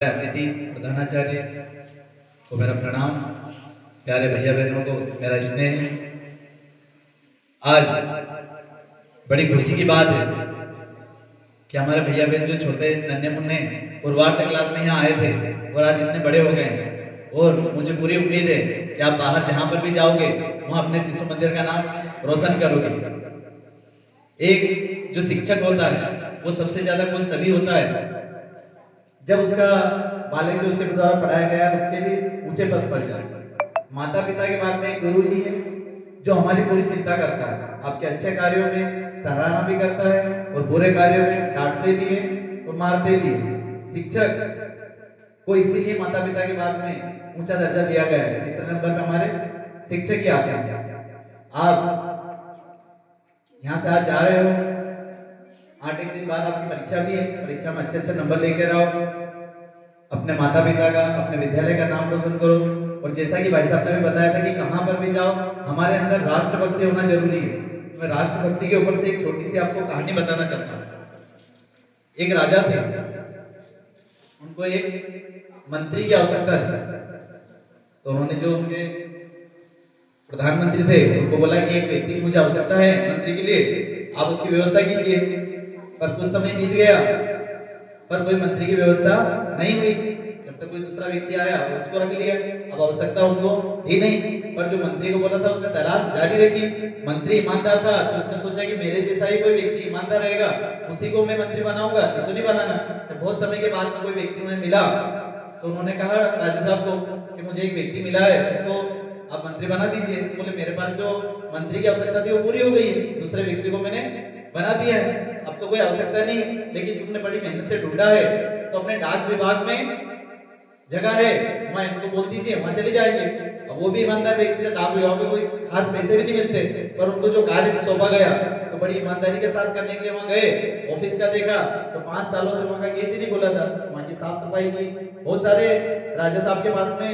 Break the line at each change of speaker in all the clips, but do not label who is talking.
अतिथि प्रधानाचार्य को मेरा प्रणाम, प्यारे भैया बहनों को मेरा स्नेह। आज बड़ी खुशी की बात है कि हमारे भैया बहन जो छोटे नन्हे मुन्ने पूर्वार्ध क्लास में यहाँ आए थे और आज इतने बड़े हो गए हैं, और मुझे पूरी उम्मीद है कि आप बाहर जहाँ पर भी जाओगे वहाँ अपने शिशु मंदिर का नाम रोशन करोगे। एक जो शिक्षक होता है वो सबसे ज्यादा खुश तभी होता है जब उसका बालक जो उसके द्वारा पढ़ाया गया है उसके भी ऊंचे पद पर जाए। माता पिता के बाद में एक गुरु ही है जो हमारी पूरी चिंता करता है, आपके अच्छे कार्यों में सराहना भी करता है और बुरे कार्यों में डांटते भी है और मारते भी है। शिक्षक को इसीलिए माता पिता के बाद में ऊंचा दर्जा दिया गया है। तीसरे नंबर पर हमारे शिक्षक ही आते हैं। आप यहाँ से आज जा रहे हो, 8 दिन बाद आपकी परीक्षा भी है, परीक्षा में अच्छे अच्छे नंबर लेकर आओ, अपने माता पिता का अपने विद्यालय का नाम रोशन करो। और जैसा कि भाई साहब ने भी बताया था कि कहां पर भी जाओ हमारे अंदर राष्ट्रभक्ति होना जरूरी है। मैं राष्ट्रभक्ति के ऊपर से एक छोटी सी आपको कहानी बताना चाहता हूँ। एक राजा थे, उनको एक मंत्री की आवश्यकता थी, तो उन्होंने जो उनके प्रधानमंत्री थे उनको बोला कि एक व्यक्ति की मुझे आवश्यकता है मंत्री के लिए, आप उसकी व्यवस्था कीजिए। पर कुछ समय बीत गया पर कोई मंत्री की व्यवस्था नहीं हुई। जब तक कोई दूसरा व्यक्ति आया उसको रख लिया, अब आवश्यकता उनको ही नहीं। पर जो मंत्री को बोला था उसने तलाश जारी रखी। मंत्री ईमानदार था तो उसने सोचा कि मेरे जैसा ही कोई व्यक्ति ईमानदार रहेगा उसी को मैं मंत्री बनाऊंगा, ये तो नहीं बनाना। तो बहुत समय के बाद में कोई व्यक्ति उन्हें मिला तो उन्होंने कहा राजा साहब को कि मुझे एक व्यक्ति मिला है, उसको आप मंत्री बना दीजिए। तो बोले मेरे पास जो मंत्री की आवश्यकता थी वो पूरी हो गई है, दूसरे व्यक्ति को मैंने बना दिया है, अब तो कोई आवश्यकता नहीं। लेकिन तुमने बड़ी मेहनत से ढूंढा है तो अपने डाक विभाग में जगह है, वहाँ इनको बोल दीजिए, वहाँ चले जाएंगे। अब वो भी ईमानदार व्यक्ति थे, डाक विभाग में कोई खास पैसे भी नहीं मिलते, पर उनको जो कार्य सौंपा गया तो बड़ी ईमानदारी के साथ करने के लिए वहाँ गए। ऑफिस का देखा तो 5 सालों से वहाँ का गेट ही नहीं खोला था, वहाँ की साफ सफाई की। बहुत सारे राजा साहब के पास में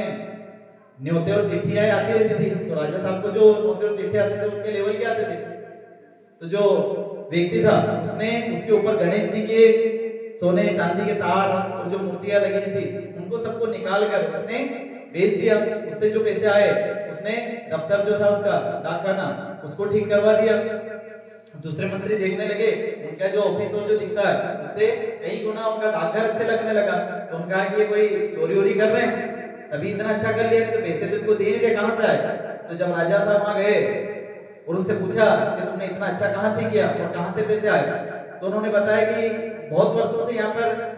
न्योते और चिट्ठियां आती रहती थी, तो राजा साहब को जो न्योते और चिट्ठी आते थे उनके लेवल के आते थे। तो जो व्यक्ति था उसने उसके ऊपर गणेश जी के सोने चांदी के तार और जो मूर्तियां लगी थी उनको सबको निकाल कर उसने बेच दिया। उससे जो पैसे आए उसने दफ्तर जो था उसका डाकखाना उसको ठीक करवा दिया। दूसरे मंत्री देखने लगे उनका जो ऑफिस और जो दिखता है उससे कई गुना उनका डाकघर अच्छे लगने लगा, तो उनका कि ये कोई चोरी वोरी कर रहे हैं, तभी इतना अच्छा कर लिया, तो पैसे तो इनको दे नहीं रहे, कहां से आए। तो जब राजा साहब वहां गए और उनसे पूछा कि तुमने इतना अच्छा कहां से किया और कहां से पैसे आए, तो उन्होंने बताया कि बहुत वर्षों से यहाँ पर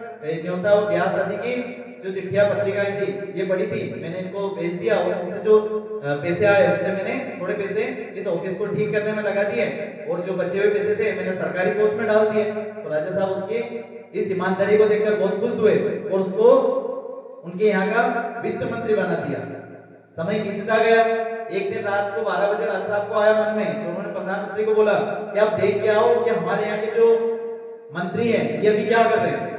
न्योता और ब्याह शादी की जो चिट्ठियां पत्रिकाएं थी ये पड़ी थी, मैंने इनको भेज दिया और इनसे जो पैसे आए उससे मैंने थोड़े पैसे इस ऑफिस को ठीक करने में लगा दिए और जो बचे हुए पैसे थे मैंने सरकारी पोस्ट में डाल दिए। तो राजा साहब उसकी इस ईमानदारी को देखकर बहुत खुश हुए और उसको उनके यहाँ का वित्त मंत्री बना दिया। समय बीतता गया, एक दिन रात को 12 बजे राजा साहब को आया मन में, तो उन्होंने प्रधानमंत्री को बोला कि आप देख के आओ कि हमारे यहाँ के जो मंत्री हैं ये अभी क्या कर रहे हैं।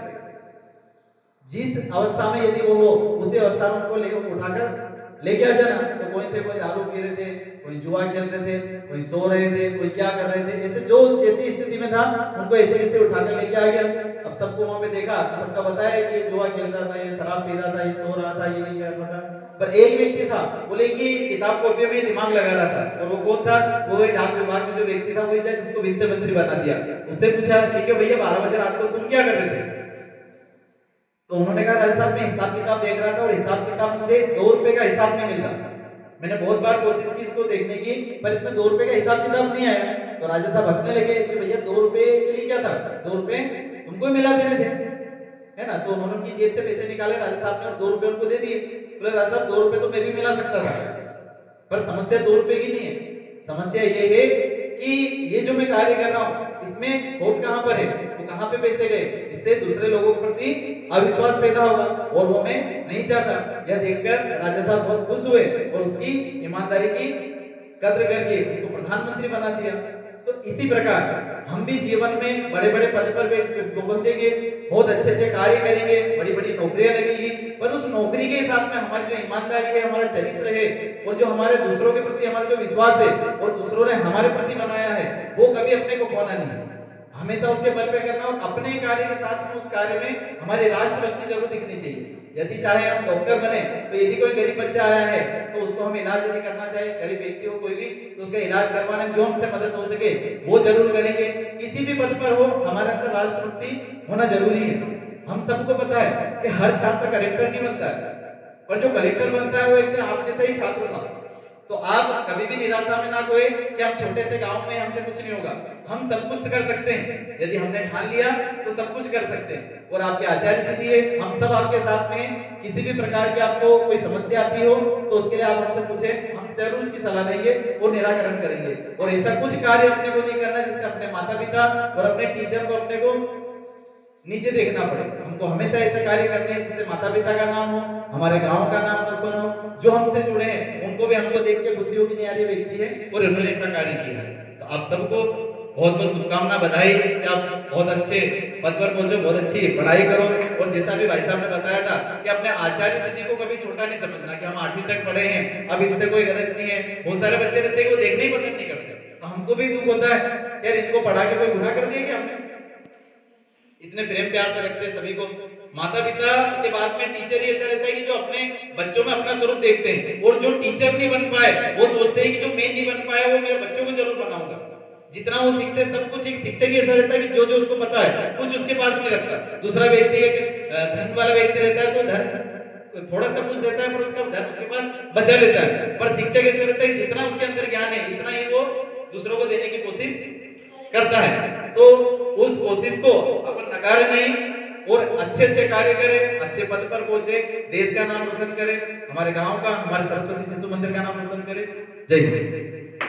जिस अवस्था में यदि वो हो उसी अवस्था में उनको लेकर उठाकर लेके आ जाना। तो कोई थे, कोई दारू पी रहे थे, कोई जुआ खेल रहे थे, कोई सो रहे थे, कोई क्या कर रहे थे, ऐसे जो जैसी स्थिति में था उनको ऐसे कैसे उठाकर लेके आ गया। अब सबको वहां पे देखा तो सबका बताया कि ये जुआ खेल रहा था, ये शराब पी रहा था, ये सो रहा था, ये नहीं कर रहा था। पर एक व्यक्ति था बोले कि किताब कॉपी में दिमाग लगा रहा था, और वो कौन था, वो डाक विभाग में जो व्यक्ति था वही था जिसको वित्त मंत्री बना दिया। उससे पूछा ठीक है भैया 12 बजे रात को तुम क्या कर रहे थे। तो उन्होंने कहा राजा साहब मैं हिसाब किताब देख रहा था और हिसाब किताब मुझे 2 रुपए का हिसाब नहीं मिल रहा, मैंने बहुत बार कोशिश की इसको देखने की पर इसमें 2 रुपए का हिसाब किताब नहीं आया। तो राजा साहब हंसने लगे कि भैया 2 रुपए के लिए क्या था, 2 रुपए तुमको ही मिला देने थे, है ना। तो उन्होंने उनकी जेब से पैसे निकाले राजा साहब ने और 2 रुपए उनको दे दिए। बोले राजा साहब 2 रुपए तो मैं भी मिला सकता था, पर समस्या 2 रुपए की नहीं है, समस्या ये है कि ये जो मैं कार्य कर रहा हूँ इसमें खोट कहां पर है, वो कहां पे पैसे गए, इससे दूसरे लोगों के प्रति अविश्वास पैदा होगा और वो मैं नहीं चाहता। यह देखकर राजा साहब बहुत खुश हुए और उसकी ईमानदारी की कद्र करके उसको प्रधानमंत्री बना दिया। तो इसी प्रकार हम भी जीवन में बड़े बड़े पद पर पहुंचेंगे, बहुत अच्छे अच्छे कार्य करेंगे, बड़ी बड़ी नौकरियां लगेगी, पर उस नौकरी के साथ में हमारी जो ईमानदारी है, हमारा चरित्र है और जो हमारे दूसरों के प्रति हमारा जो विश्वास है और दूसरों ने हमारे प्रति बनाया है वो कभी अपने को खोना नहीं। हमेशा उसके बल पे करना और अपने कार्य के साथ में उस कार्य में हमारी राष्ट्रभक्ति जरूर दिखनी चाहिए। यदि चाहे हम डॉक्टर बने तो यदि कोई गरीब बच्चा आया है तो उसको हम इलाज यदि करना चाहे, गरीब व्यक्ति हो कोई भी, तो उसका इलाज करवाने में जो हमसे मदद हो सके वो जरूर करेंगे। किसी भी पद पर हो हमारे अंदर राष्ट्रभक्ति होना जरूरी है। हम सबको पता है कि हर छात्र कलेक्टर नहीं बनता है, पर जो कलेक्टर बनता है वो एक दिन आप जैसा ही छात्र था। तो आप कभी भी निराशा में ना खोए कि हम छोटे से गांव में हमसे कुछ नहीं होगा। हम सब कुछ कर सकते हैं, यदि हमने ठान लिया तो सब कुछ कर सकते हैं। और आपके आचार्य दीदी है, हम सब आपके साथ में, किसी भी प्रकार की आपको कोई समस्या आती हो तो उसके लिए आप हमसे पूछें, हम जरूर उसकी सलाह देंगे और निराकरण करेंगे। और ऐसा कुछ कार्य अपने को नहीं करना जिससे अपने माता पिता और अपने टीचर को अपने को नीचे देखना पड़े। हमको हमेशा ऐसे कार्य करने हैं जिससे माता पिता का नाम हो, हमारे गांव का नाम रोशन हो, जो हमसे जुड़े हैं उनको भी हमको देख के खुशी होगी, नहीं आ रही व्यक्ति है और उन्होंने ऐसा कार्य किया है। तो आप सबको बहुत बहुत शुभकामना, बधाई कि आप बहुत अच्छे पद पर पहुंचो, बहुत अच्छी पढ़ाई करो। और जैसा भी भाई साहब ने बताया था कि अपने आचार्य दीदी को कभी छोटा नहीं समझना कि हम 8वीं तक पढ़े हैं, अब इनसे कोई गरज नहीं है। बहुत सारे बच्चे रहते हैं वो देखने ही पसंद नहीं करते, तो हमको भी दुख होता है यार इनको पढ़ा के कोई गुनाह कर दिया क्या हमने। इतने प्रेम प्यार से रखते हैं सभी को। माता पिता के बाद में टीचर ही ऐसा रहता है कि जो अपने बच्चों में अपना स्वरूप देखते हैं, और जो टीचर नहीं बन पाए वो सोचते हैं कि जो मैं नहीं बन पाया वो मेरे बच्चों को जरूर बनाऊंगा। जितना वो सीखते हैं सब कुछ, एक शिक्षक ही ऐसा रहता है कि जो जो उसको पता है कुछ उसके पास नहीं रखता। दूसरा व्यक्ति एक धन वाला व्यक्ति रहता है तो धन थोड़ा सा कुछ देता है पर उसका धन उसके पास बचा लेता है। पर शिक्षक ऐसा रहता है जितना उसके अंदर ज्ञान है इतना ही वो दूसरों को देने की कोशिश करता है। तो उस कोशिश को अपन नकारे नहीं और अच्छे अच्छे कार्य करें, अच्छे पद पर पहुंचे, देश का नाम रोशन करें, हमारे गांव का, हमारे सरस्वती शिशु मंदिर का नाम रोशन करें। जय हिंद।